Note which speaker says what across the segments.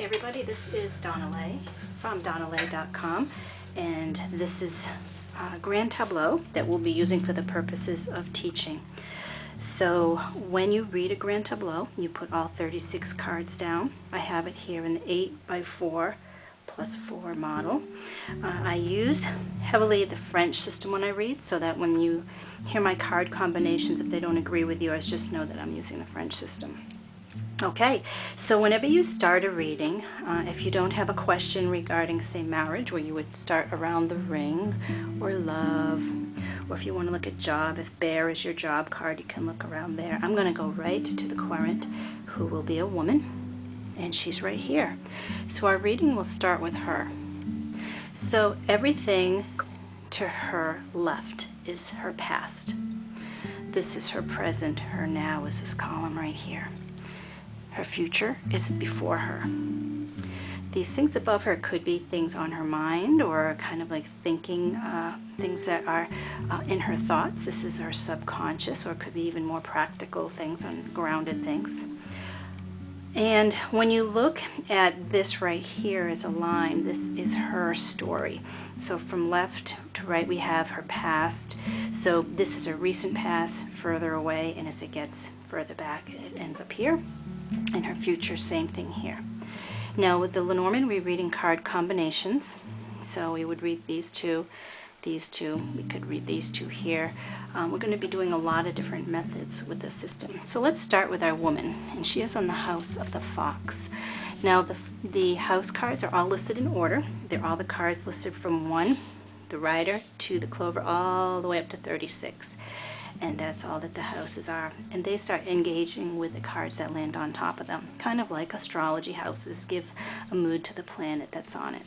Speaker 1: Hey everybody, this is Donnaleigh from Donnaleigh.com, and this is a grand tableau that we'll be using for the purposes of teaching. So when you read a grand tableau, you put all 36 cards down. I have it here in the 8x4 plus 4 model. I use heavily the French system when I read, so that when you hear my card combinations, if they don't agree with yours, just know that I'm using the French system. Okay, so whenever you start a reading, if you don't have a question regarding, say, marriage, where you would start around the ring, or love, or if you want to look at job, if bear is your job card, you can look around there. I'm going to go right to the querent, who will be a woman, and she's right here. So our reading will start with her. So everything to her left is her past. This is her present. Her now is this column right here. Her future is before her. These things above her could be things on her mind, or kind of like thinking things that are in her thoughts. This is her subconscious, or it could be even more practical things, on grounded things. And when you look at this right here as a line, this is her story. So from left to right we have her past. So this is her recent past, further away, and as it gets further back it ends up here. And her future, same thing here. Now with the Lenormand, we're reading card combinations. So we would read these two, we could read these two here. We're going to be doing a lot of different methods with the system. So let's start with our woman, and she is on the house of the fox. Now the house cards are all listed in order. They're all the cards listed from 1, the rider, to the clover, all the way up to 36. And that's all that the houses are. And they start engaging with the cards that land on top of them, kind of like astrology houses give a mood to the planet that's on it.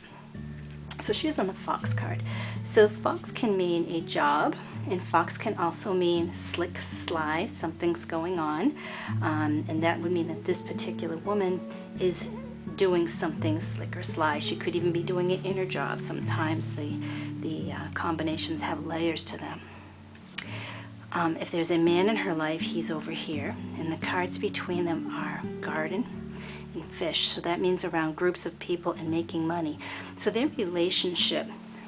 Speaker 1: So she's on the fox card. So fox can mean a job, and fox can also mean slick, sly, something's going on. And that would mean that this particular woman is doing something slick or sly. She could even be doing it in her job. Sometimes the combinations have layers to them. If there's a man in her life, he's over here, and the cards between them are garden and fish. So that means around groups of people and making money. So their relationship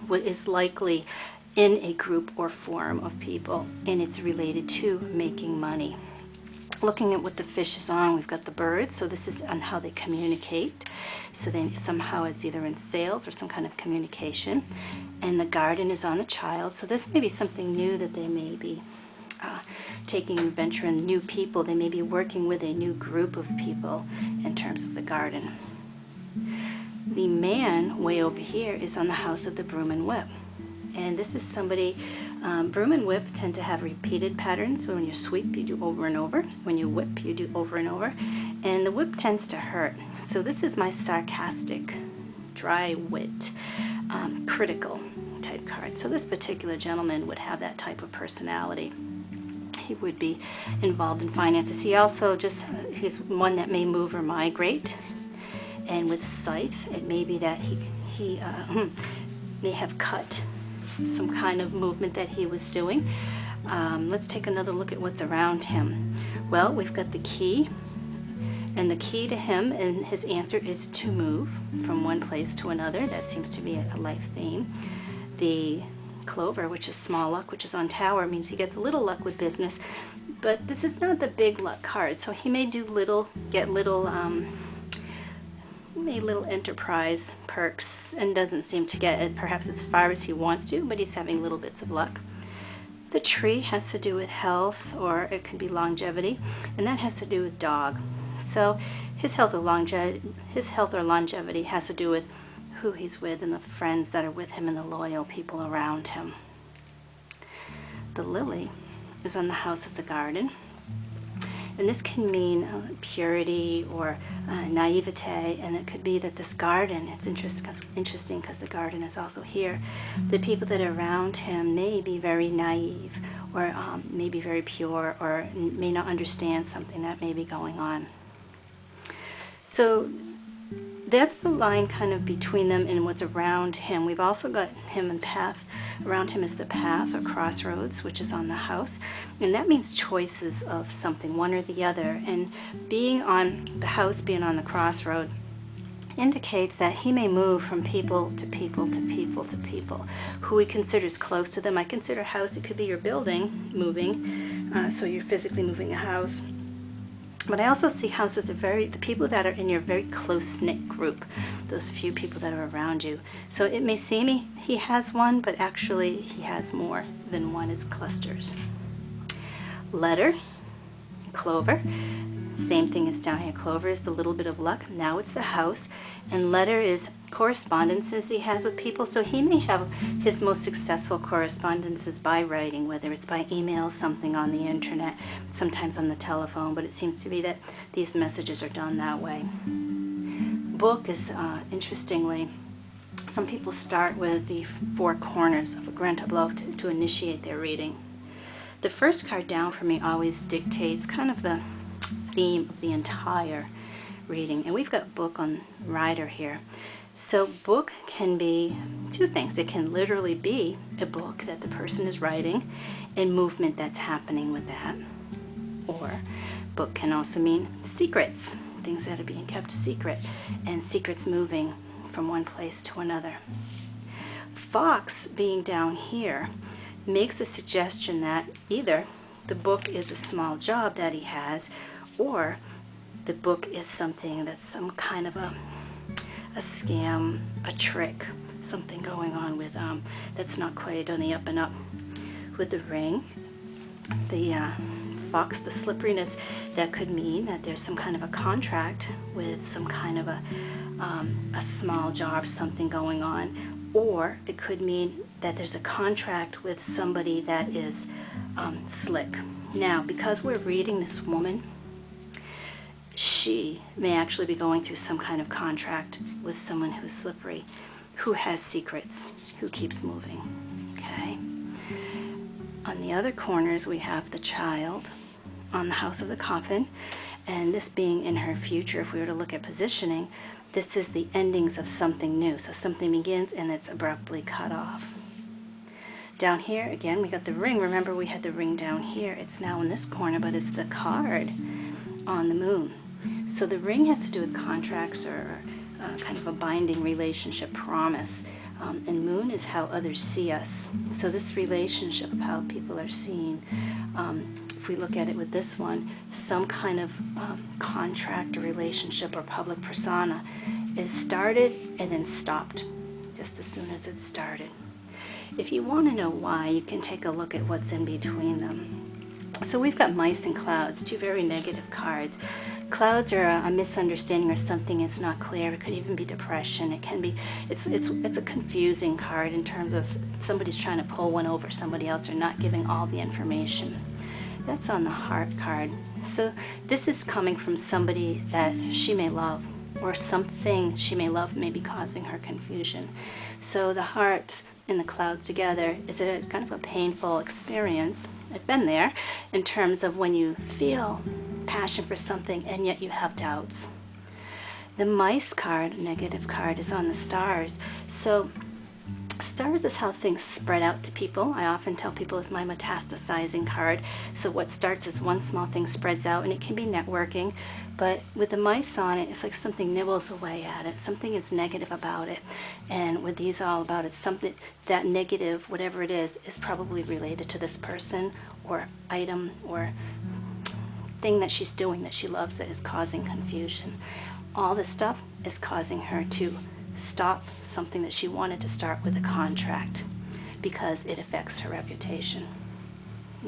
Speaker 1: is likely in a group or forum of people, and it's related to making money. Looking at what the fish is on, we've got the birds, so this is on how they communicate. So they somehow it's either in sales or some kind of communication. And the garden is on the child, so this may be something new that they may be taking an adventure in, new people. They may be working with a new group of people in terms of the garden. The man way over here is on the house of the broom and whip. And this is somebody, broom and whip tend to have repeated patterns. So when you sweep, you do over and over. When you whip, you do over and over. And the whip tends to hurt. So this is my sarcastic, dry wit, critical type card. So this particular gentleman would have that type of personality. He would be involved in finances. He also he's one that may move or migrate. And with scythe, it may be that he may have cut some kind of movement that he was doing. Let's take another look at what's around him. Well, we've got the key, and the key to him and his answer is to move from one place to another. That seems to be a life theme. The clover, which is small luck, which is on tower, means he gets a little luck with business, but this is not the big luck card, so he may do get little enterprise perks, and doesn't seem to get it perhaps as far as he wants to, but he's having little bits of luck. The tree has to do with health, or it could be longevity, and that has to do with dog. So his health or longevity has to do with who he's with and the friends that are with him and the loyal people around him. The lily is on the house of the garden, and this can mean purity or naivete, and it could be that this garden, it's interesting because the garden is also here. The people that are around him may be very naive, or may be very pure, or may not understand something that may be going on. So that's the line kind of between them and what's around him. We've also got him and path. Around him is the path or crossroads, which is on the house. And that means choices of something, one or the other. And being on the house, being on the crossroad, indicates that he may move from people to people to people to people who he considers close to them. I consider a house, it could be your building moving, so you're physically moving a house. But I also see houses of the people that are in your very close-knit group, those few people that are around you. So it may seem he has one, but actually he has more than one. It's clusters. Letter, clover. Same thing as down here. Clover is the little bit of luck. Now it's the house. And letter is correspondences he has with people. So he may have his most successful correspondences by writing, whether it's by email, something on the internet, sometimes on the telephone, but it seems to be that these messages are done that way. Book is, interestingly, some people start with the four corners of a grand tableau to initiate their reading. The first card down for me always dictates kind of the theme of the entire reading. And we've got book on rider here. So book can be two things. It can literally be a book that the person is writing and movement that's happening with that. Or book can also mean secrets, things that are being kept a secret, and secrets moving from one place to another. Fox being down here makes a suggestion that either the book is a small job that he has, or the book is something that's some kind of a scam, a trick, something going on with that's not quite on the up and up. With the ring, the fox, the slipperiness, that could mean that there's some kind of a contract with some kind of a small job, something going on, or it could mean that there's a contract with somebody that is slick. Now, because we're reading this woman, she may actually be going through some kind of contract with someone who's slippery, who has secrets, who keeps moving, okay? On the other corners, we have the child on the house of the coffin, and this being in her future, if we were to look at positioning, this is the endings of something new. So something begins and it's abruptly cut off. Down here, again, we got the ring. Remember, we had the ring down here. It's now in this corner, but it's the card on the moon. So the ring has to do with contracts or kind of a binding relationship, promise. And moon is how others see us. So this relationship of how people are seen, if we look at it with this one, some kind of contract or relationship or public persona is started and then stopped just as soon as it started. If you want to know why, you can take a look at what's in between them. So we've got mice and clouds, two very negative cards. Clouds are a misunderstanding or something is not clear. It could even be depression. It can be, it's a confusing card in terms of somebody's trying to pull one over somebody else or not giving all the information. That's on the heart card. So this is coming from somebody that she may love, or something she may love may be causing her confusion. So the heart and the clouds together is a kind of a painful experience. I've been there in terms of when you feel passion for something and yet you have doubts. The mice card, negative card, is on the stars. So stars is how things spread out to people. I often tell people it's my metastasizing card. So what starts as one small thing spreads out, and it can be networking. But with the mice on it, it's like something nibbles away at it. Something is negative about it. And with these all about it, something that negative, whatever it is probably related to this person or item or thing that she's doing that she loves that is causing confusion. All this stuff is causing her to stop something that she wanted to start with a contract because it affects her reputation.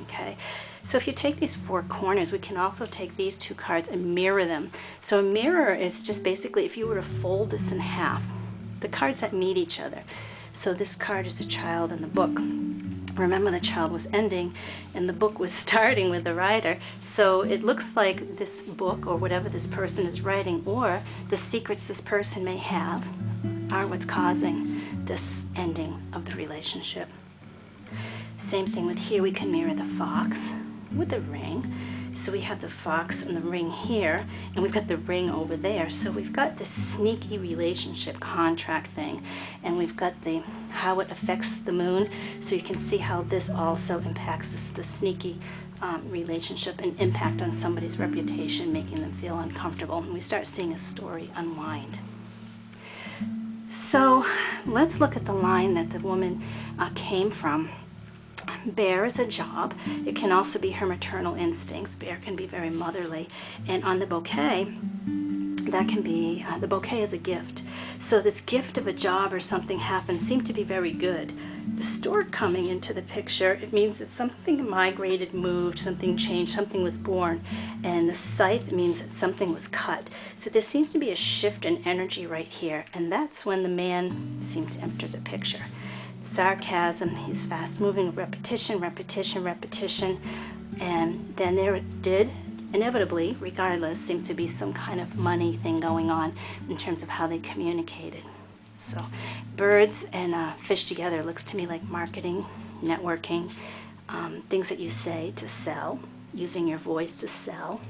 Speaker 1: Okay, so if you take these four corners, we can also take these two cards and mirror them. So a mirror is just basically if you were to fold this in half, the cards that meet each other. So this card is the child in the book. Remember, the child was ending and the book was starting with the writer. So it looks like this book or whatever this person is writing or the secrets this person may have are what's causing this ending of the relationship. Same thing with here, we can mirror the fox with the ring. So we have the fox and the ring here, and we've got the ring over there. So we've got this sneaky relationship contract thing, and we've got the how it affects the moon. So you can see how this also impacts the sneaky relationship and impact on somebody's reputation, making them feel uncomfortable. And we start seeing a story unwind. So let's look at the line that the woman came from. Bear is a job. It can also be her maternal instincts. Bear can be very motherly. And on the bouquet, that can be, the bouquet is a gift. So this gift of a job or something happened seemed to be very good. The stork coming into the picture, it means that something migrated, moved, something changed, something was born. And the scythe means that something was cut. So there seems to be a shift in energy right here. And that's when the man seemed to enter the picture. Sarcasm, he's fast moving, repetition, repetition, repetition. And then there did, inevitably, regardless, seem to be some kind of money thing going on in terms of how they communicated. So birds and fish together looks to me like marketing, networking, things that you say to sell, using your voice to sell.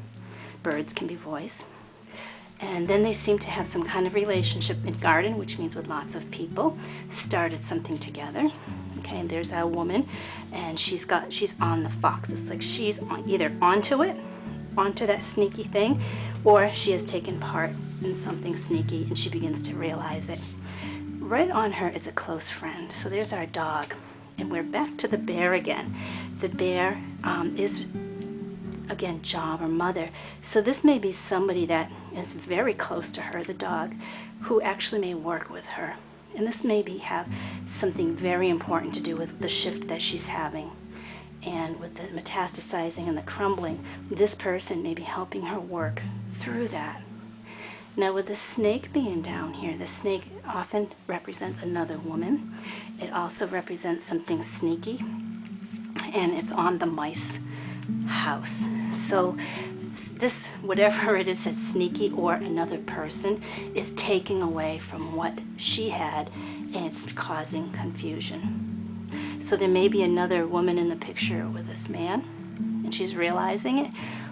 Speaker 1: Birds can be voice. And then they seem to have some kind of relationship in garden, which means with lots of people, started something together. Okay, and there's our woman, and she's on the fox. It's like she's either onto it, onto that sneaky thing, or she has taken part in something sneaky and she begins to realize it. Right on her is a close friend. So there's our dog. And we're back to the bear again. The bear is, again, job or mother. So this may be somebody that is very close to her, the dog, who actually may work with her. And this may have something very important to do with the shift that she's having. And with the metastasizing and the crumbling, this person may be helping her work through that. Now with the snake being down here, the snake often represents another woman. It also represents something sneaky, and it's on the mice house. So this, whatever it is that's sneaky or another person, is taking away from what she had, and it's causing confusion. So there may be another woman in the picture with this man, and she's realizing it,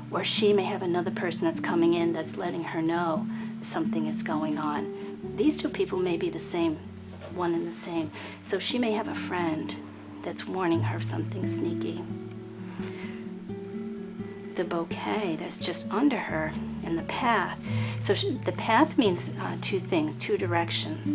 Speaker 1: or she may have another person that's coming in that's letting her know something is going on. These two people may be the same, one and the same. So she may have a friend that's warning her of something sneaky. The bouquet that's just under her in the path. So the path means two things, two directions,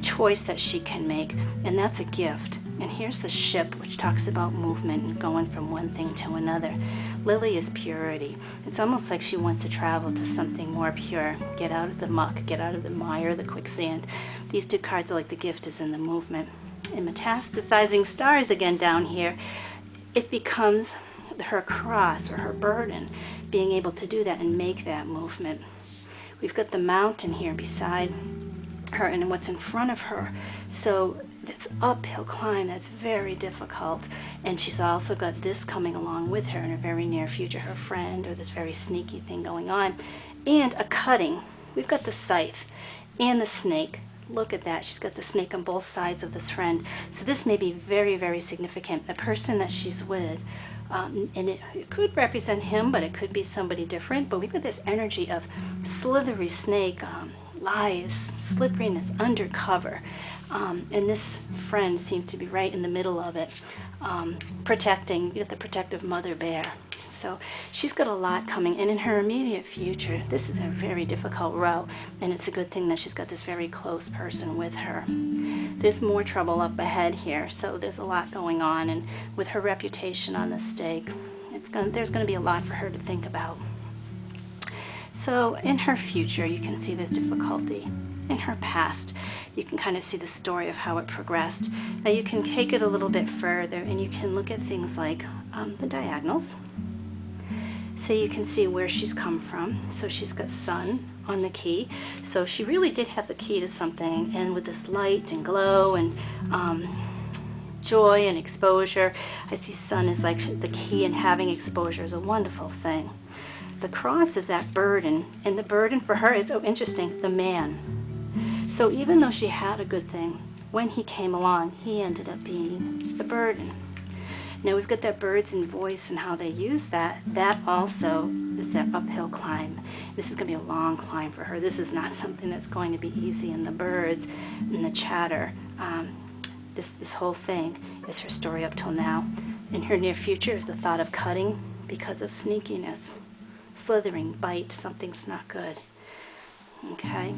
Speaker 1: choice that she can make, and that's a gift. And here's the ship, which talks about movement and going from one thing to another. Lily is purity. It's almost like she wants to travel to something more pure, get out of the muck, get out of the mire, the quicksand. These two cards are like the gift is in the movement. And metastasizing stars again down here, it becomes her cross or her burden, being able to do that and make that movement. We've got the mountain here beside her and what's in front of her. So it's uphill climb that's very difficult. And she's also got this coming along with her in a very near future, her friend, or this very sneaky thing going on. And a cutting. We've got the scythe and the snake. Look at that. She's got the snake on both sides of this friend. So this may be very, very significant. The person that she's with, and it could represent him, but it could be somebody different. But we've got this energy of slithery snake, lies, slipperiness, undercover. And this friend seems to be right in the middle of it, protecting, you got the protective mother bear. So she's got a lot coming, and in her immediate future, this is a very difficult row, and it's a good thing that she's got this very close person with her. There's more trouble up ahead here, so there's a lot going on, and with her reputation on the stake, there's going to be a lot for her to think about. So in her future, you can see there's difficulty. In her past, you can kind of see the story of how it progressed. Now you can take it a little bit further, and you can look at things like the diagonals. So you can see where she's come from. So she's got sun on the key. So she really did have the key to something, and with this light and glow and joy and exposure, I see sun is like the key, and having exposure is a wonderful thing. The cross is that burden, and the burden for her is, oh interesting, the man. So even though she had a good thing, when he came along, he ended up being the burden. Now we've got that birds and voice and how they use that. That also is that uphill climb. This is going to be a long climb for her. This is not something that's going to be easy. And the birds and the chatter, this whole thing is her story up till now. In her near future is the thought of cutting because of sneakiness, slithering, bite, something's not good. Okay.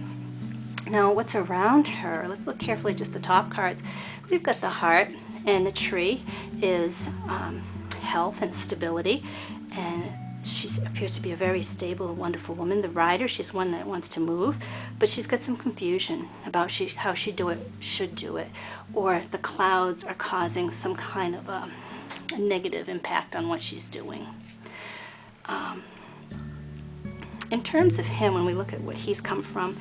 Speaker 1: Now what's around her, let's look carefully at just the top cards. We've got the heart, and the tree is health and stability, and she appears to be a very stable, wonderful woman. The rider, she's one that wants to move, but she's got some confusion about how she should do it, or the clouds are causing some kind of a negative impact on what she's doing. In terms of him, when we look at what he's come from,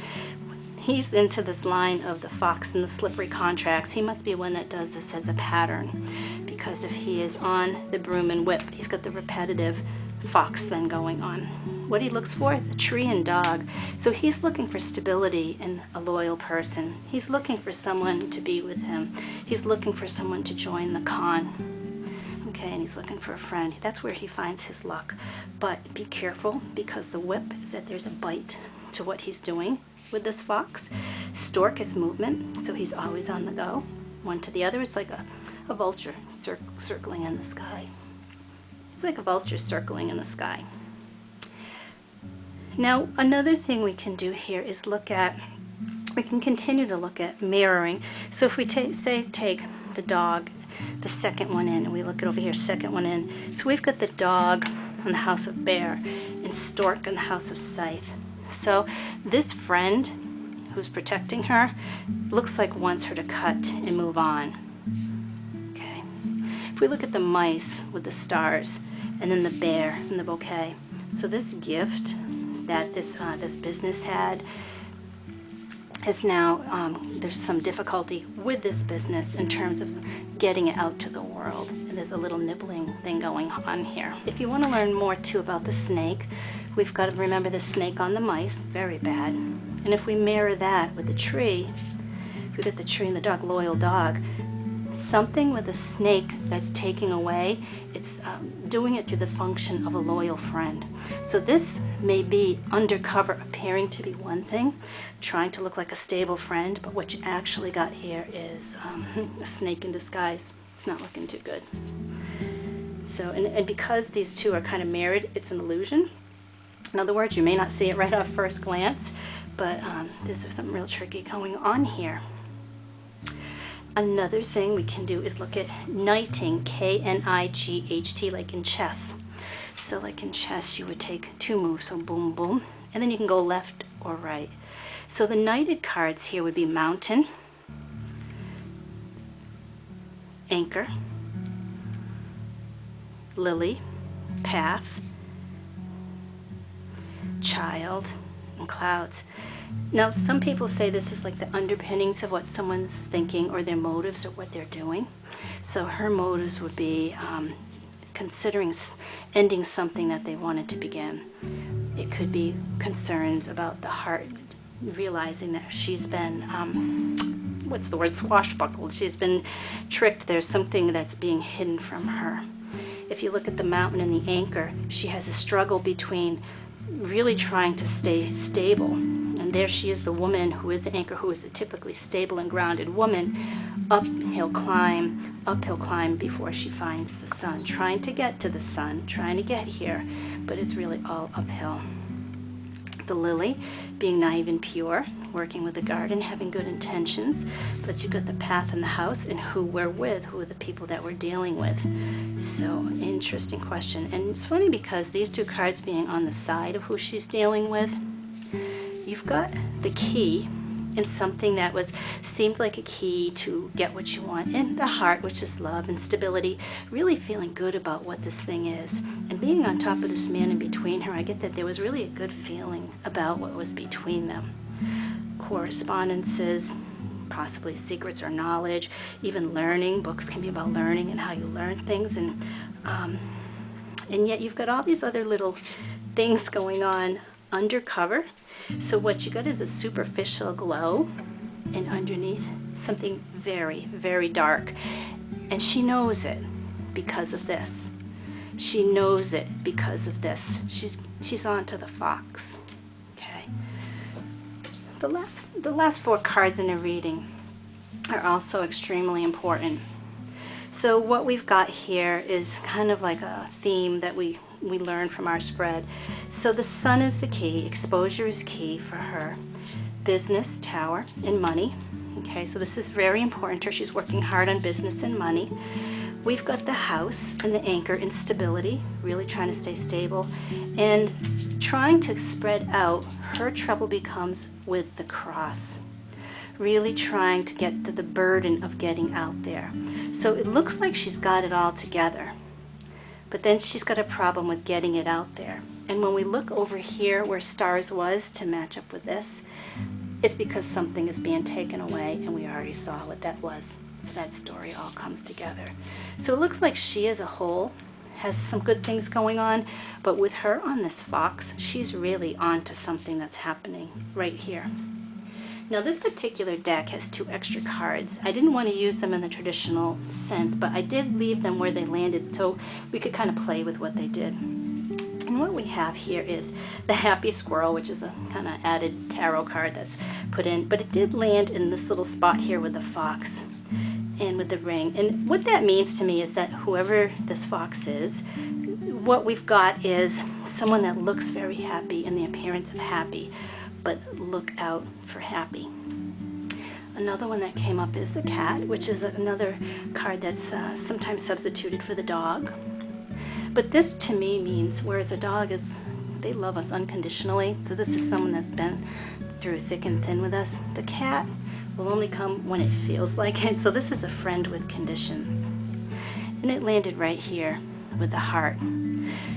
Speaker 1: he's into this line of the fox and the slippery contracts. He must be one that does this as a pattern, because if he is on the broom and whip, he's got the repetitive fox then going on. What he looks for? The tree and dog. So he's looking for stability in a loyal person. He's looking for someone to be with him. He's looking for someone to join the con. Okay, and he's looking for a friend. That's where he finds his luck. But be careful, because the whip is that there's a bite to what he's doing with this fox. Stork is movement, so he's always on the go, one to the other. It's like a vulture circling in the sky. It's like a vulture circling in the sky. Now, another thing we can do here is we can continue to look at mirroring. So if we take the dog, the second one in, and we look at over here, second one in. So we've got the dog on the house of bear, and stork on the house of scythe. So this friend who's protecting her looks like wants her to cut and move on. Okay. If we look at the mice with the stars, and then the bear and the bouquet. So this gift that this business had is now, there's some difficulty with this business in terms of getting it out to the world. And there's a little nibbling thing going on here. If you want to learn more too about the snake, we've got to remember the snake on the mice, very bad. And if we mirror that with the tree, if we get the tree and the dog, loyal dog, something with a snake that's taking away, it's doing it through the function of a loyal friend. So this may be undercover, appearing to be one thing, trying to look like a stable friend, but what you actually got here is a snake in disguise. It's not looking too good. So, and because these two are kind of married, it's an illusion. In other words, you may not see it right off first glance, but there's something real tricky going on here. Another thing we can do is look at knighting, K-N-I-G-H-T, like in chess. So like in chess, you would take two moves, so boom, boom, and then you can go left or right. So the knighted cards here would be mountain, anchor, lily, path, child, and clouds. Now, some people say this is like the underpinnings of what someone's thinking, or their motives, or what they're doing. So her motives would be considering ending something that they wanted to begin. It could be concerns about the heart, realizing that she's been, what's the word, swashbuckled. She's been tricked. There's something that's being hidden from her. If you look at the mountain and the anchor, she has a struggle between really trying to stay stable. And there she is, the woman who is the anchor, who is a typically stable and grounded woman, uphill climb before she finds the sun, trying to get to the sun, trying to get here, but it's really all uphill. The lily, being naive and pure, working with the garden, having good intentions, but you got the path in the house, and who we're with, who are the people that we're dealing with. So, interesting question. And it's funny because these two cards being on the side of who she's dealing with, you've got the key in something that seemed like a key to get what you want, in the heart, which is love and stability, really feeling good about what this thing is. And being on top of this man in between her, I get that there was really a good feeling about what was between them. Correspondences, possibly secrets or knowledge, even learning. Books can be about learning and how you learn things, and yet you've got all these other little things going on undercover. So what you got is a superficial glow, and underneath something very, very dark. And she knows it because of this. She knows it because of this. She's on to the fox. Okay. The last four cards in a reading are also extremely important. So what we've got here is kind of like a theme that we learn from our spread. So the sun is the key, exposure is key for her. business, tower, and money. Okay, so this is very important to her. She's working hard on business and money. We've got the house and the anchor in stability, really trying to stay stable, and trying to spread out. Her trouble becomes with the cross, really trying to get to the burden of getting out there. So it looks like she's got it all together, but then she's got a problem with getting it out there. And when we look over here where stars was to match up with this, it's because something is being taken away, and we already saw what that was. So that story all comes together. So it looks like she as a whole has some good things going on, but with her on this fox, she's really on to something that's happening right here. Now this particular deck has 2 extra cards. I didn't want to use them in the traditional sense, but I did leave them where they landed so we could kind of play with what they did. And what we have here is the Happy Squirrel, which is a kind of added tarot card that's put in, but it did land in this little spot here with the fox and with the ring. And what that means to me is that whoever this fox is, what we've got is someone that looks very happy in the appearance of happy, but look out for happy. Another one that came up is the cat, which is another card that's sometimes substituted for the dog. But this to me means, whereas a dog is, they love us unconditionally, so this is someone that's been through thick and thin with us. The cat will only come when it feels like it, so this is a friend with conditions. And it landed right here with the heart.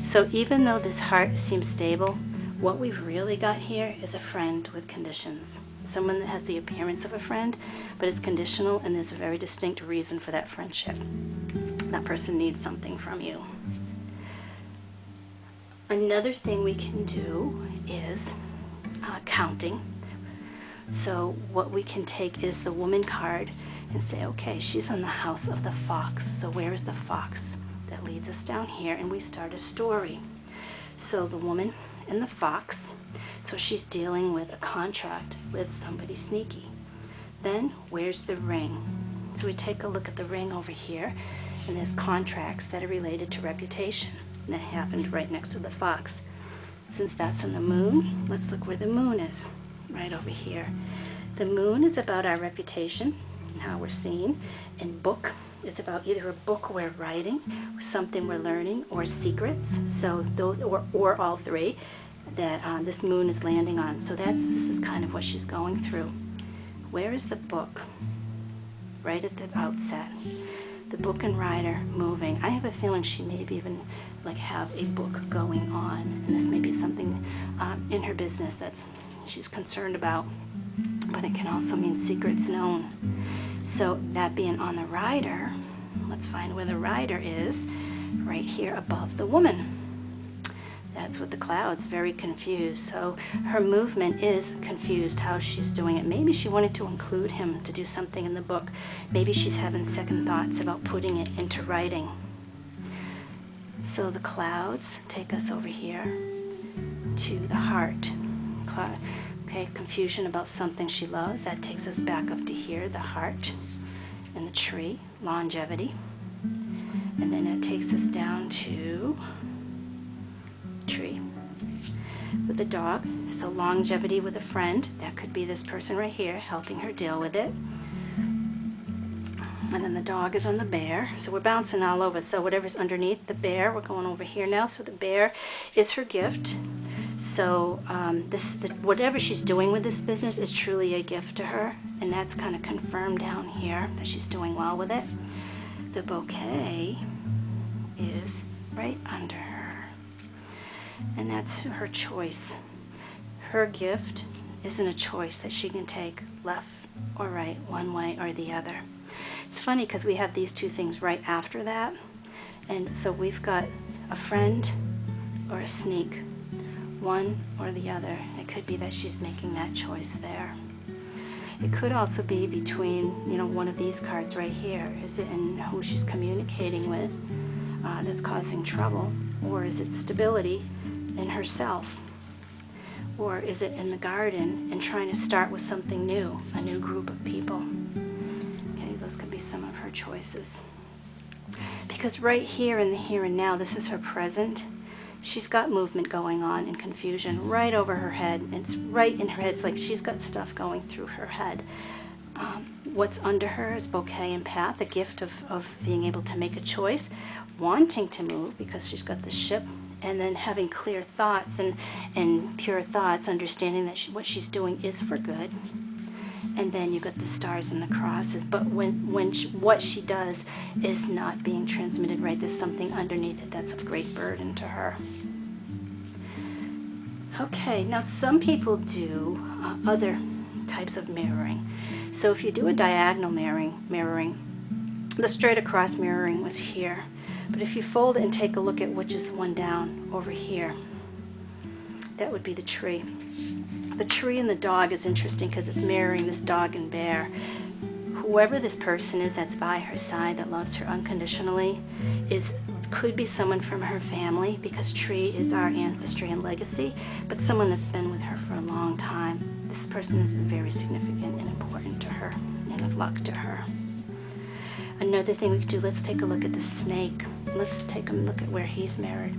Speaker 1: So even though this heart seems stable, what we've really got here is a friend with conditions. Someone that has the appearance of a friend, but it's conditional, and there's a very distinct reason for that friendship. That person needs something from you. Another thing we can do is counting. So what we can take is the woman card and say, okay, she's on the house of the fox. So where is the fox? That leads us down here, and we start a story. So the woman and the fox, so she's dealing with a contract with somebody sneaky. Then where's the ring? So we take a look at the ring over here, and there's contracts that are related to reputation. And that happened right next to the fox. Since that's on the moon, let's look where the moon is, right over here. The moon is about our reputation and how we're seen, and book is about either a book we're writing, or something we're learning, or secrets. So those, or all three that this moon is landing on. So this is kind of what she's going through. Where is the book? Right at the outset. The book and rider moving. I have a feeling she may even have a book going on, and this may be something in her business that's she's concerned about, but it can also mean secrets known. So that being on the rider, let's find where the rider is, right here above the woman. That's with the clouds, very confused. So her movement is confused, how she's doing it. Maybe she wanted to include him to do something in the book. Maybe she's having second thoughts about putting it into writing. So the clouds take us over here to the heart. Okay, confusion about something she loves. That takes us back up to here, the heart, and the tree, longevity. And then it takes us down to tree with the dog. So longevity with a friend. That could be this person right here helping her deal with it. And then the dog is on the bear. So we're bouncing all over. So whatever's underneath the bear, we're going over here now. So the bear is her gift. So whatever she's doing with this business is truly a gift to her. And that's kind of confirmed down here that she's doing well with it. The bouquet is right under her. And that's her choice. Her gift isn't a choice that she can take left or right, one way or the other. It's funny because we have these two things right after that. And so we've got a friend or a sneak, one or the other. It could be that she's making that choice there. It could also be between, one of these cards right here. Is it in who she's communicating with that's causing trouble? Or is it stability in herself? Or is it in the garden and trying to start with something new, a new group of people? Okay, those could be some of her choices. Because right here in the here and now, this is her present. she's got movement going on and confusion right over her head. It's right in her head. It's like she's got stuff going through her head. What's under her is bouquet and path, the gift of being able to make a choice, wanting to move because she's got the ship, and then having clear thoughts and pure thoughts, understanding that what she's doing is for good. And then you've got the stars and the crosses. But what she does is not being transmitted right. There's something underneath it that's of great burden to her. Okay, now some people do other types of mirroring. So if you do a diagonal mirroring, the straight across mirroring was here. But if you fold it and take a look at which is one down over here, that would be the tree. The tree and the dog is interesting because it's mirroring this dog and bear. Whoever this person is that's by her side, that loves her unconditionally, could be someone from her family, because tree is our ancestry and legacy, but someone that's been with her for a long time. This person is very significant and important to her and of luck to her. Another thing we could do, let's take a look at the snake. Let's take a look at where he's married,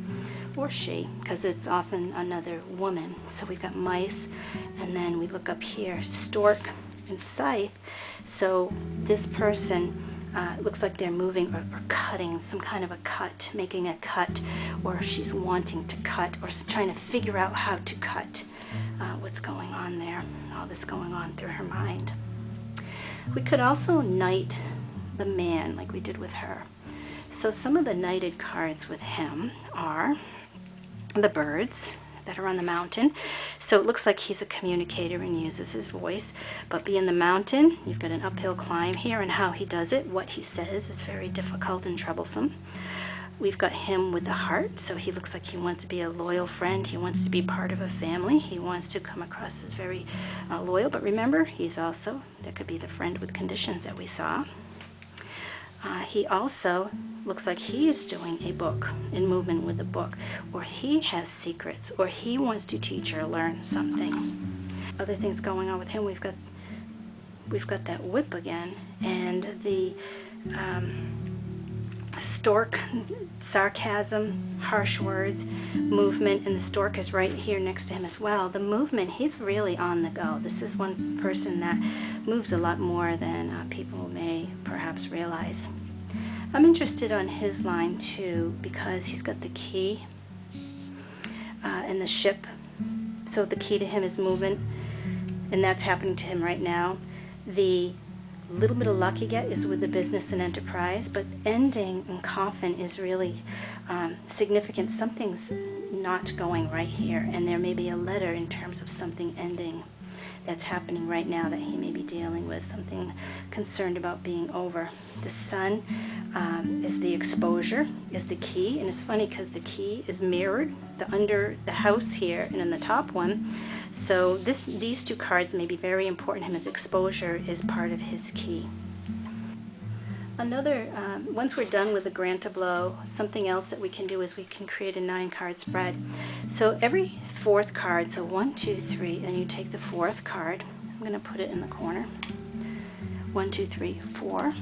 Speaker 1: or she, because it's often another woman. So we've got mice, and then we look up here, stork and scythe. So this person looks like they're moving or cutting, some kind of a cut, making a cut, or she's wanting to cut, or trying to figure out how to cut. What's going on there, all this going on through her mind. We could also knight the man like we did with her. So some of the knighted cards with him are the birds that are on the mountain. So it looks like he's a communicator and uses his voice, but being the mountain, you've got an uphill climb here, and how he does it, what he says, is very difficult and troublesome. We've got him with the heart, so he looks like he wants to be a loyal friend. He wants to be part of a family. He wants to come across as very loyal, but remember, he's also, that could be the friend with conditions that we saw. He also looks like he is doing a book, in movement with a book, or he has secrets, or he wants to teach or learn something. Other things going on with him, we've got that whip again, and the stork, sarcasm, harsh words, movement, and the stork is right here next to him as well. The movement, he's really on the go. This is one person that moves a lot more than people may perhaps realize. I'm interested on his line too, because he's got the key and the ship. So the key to him is movement, and that's happening to him right now. The little bit of luck you get is with the business and enterprise, but ending and coffin is really significant. Something's not going right here, and there may be a letter in terms of something ending that's happening right now that he may be dealing with, something concerned about being over. The sun is the exposure, is the key, and it's funny because the key is mirrored under the house here and in the top one. So these two cards may be very important to him, as exposure is part of his key. Another, once we're done with the Grand Tableau, something else that we can do is we can create a 9-card spread. So every fourth card, so 1, 2, 3, and you take the fourth card. I'm going to put it in the corner. 1, 2, 3, 4.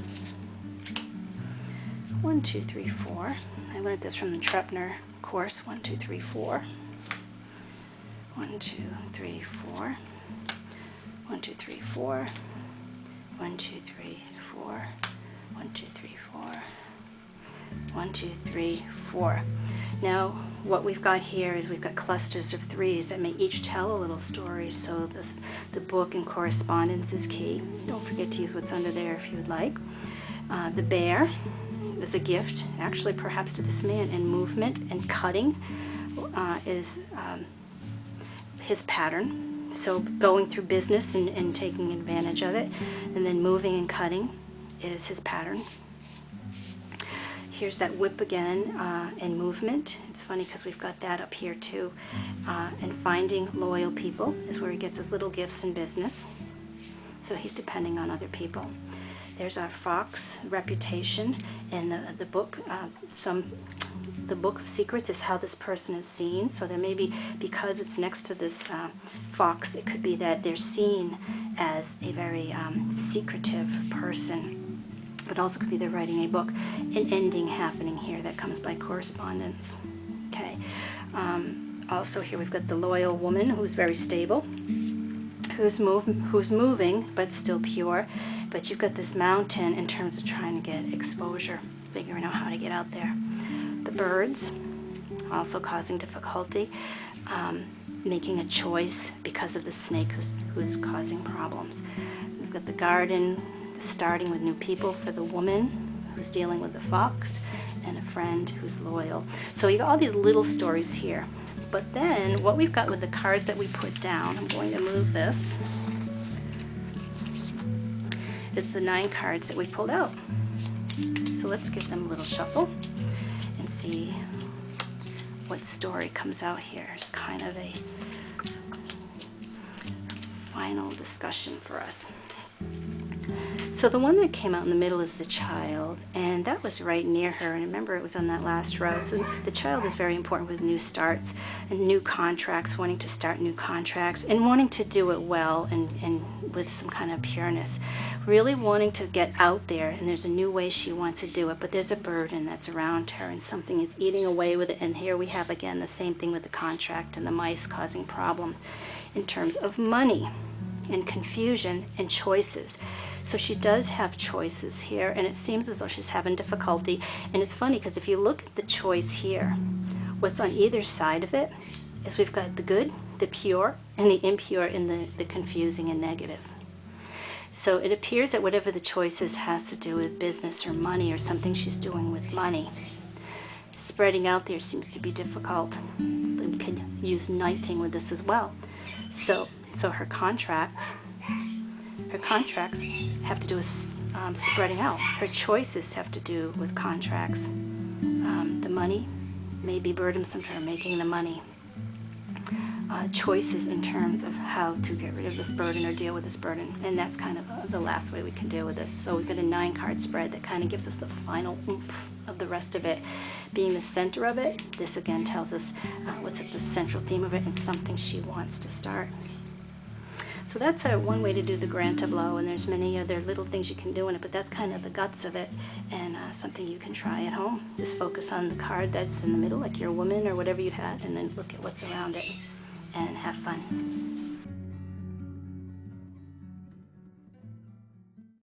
Speaker 1: 1, 2, 3, 4. I learned this from the Trepner course. 1, 2, 3, 4. 1, 2, 3, 4. 1, 2, 3, 4. 1, 2, 3, 4. 1, 2, 3, 4. 1, 2, 3, 4. Now, what we've got here is we've got clusters of threes that may each tell a little story. So the book and correspondence is key. Don't forget to use what's under there if you would like. The bear is a gift, actually perhaps to this man, and movement and cutting is his pattern. So going through business and taking advantage of it, and then moving and cutting is his pattern. Here's that whip again, and movement. It's funny because we've got that up here too. And finding loyal people is where he gets his little gifts in business. So he's depending on other people. There's our fox, reputation, and the book. The book of secrets is how this person is seen. So there may be, because it's next to this fox, it could be that they're seen as a very secretive person. But also could be they're writing a book. An ending happening here that comes by correspondence. Okay. Also here we've got the loyal woman who's very stable, who's moving but still pure. But you've got this mountain in terms of trying to get exposure, figuring out how to get out there. The birds, also causing difficulty, making a choice because of the snake who's causing problems. We've got the garden, starting with new people for the woman who's dealing with the fox, and a friend who's loyal. So you got all these little stories here. But then what we've got with the cards that we put down, I'm going to move this, is the 9 cards that we pulled out. So let's give them a little shuffle and see what story comes out here. It's kind of a final discussion for us. So the one that came out in the middle is the child, and that was right near her, and remember it was on that last row. So the child is very important with new starts and new contracts, wanting to start new contracts and wanting to do it well and with some kind of pureness. Really wanting to get out there, and there's a new way she wants to do it, but there's a burden that's around her and something is eating away with it. And here we have again the same thing with the contract and the mice causing problem in terms of money and confusion and choices. So she does have choices here, and it seems as though she's having difficulty. And it's funny because if you look at the choice here, what's on either side of it is we've got the good, the pure, and the impure, and the confusing and negative. So it appears that whatever the choice is has to do with business or money or something she's doing with money. Spreading out there seems to be difficult. We can use knighting with this as well. So her contracts have to do with spreading out. Her choices have to do with contracts. The money may be burdensome to her, making the money. Choices in terms of how to get rid of this burden or deal with this burden. And that's kind of the last way we can deal with this. So we've got a 9-card spread that kind of gives us the final oomph of the rest of it. Being the center of it, this again tells us what's at the central theme of it and something she wants to start. So that's one way to do the grand tableau, and there's many other little things you can do in it, but that's kind of the guts of it, and something you can try at home. Just focus on the card that's in the middle, like your woman or whatever you had, and then look at what's around it, and have fun.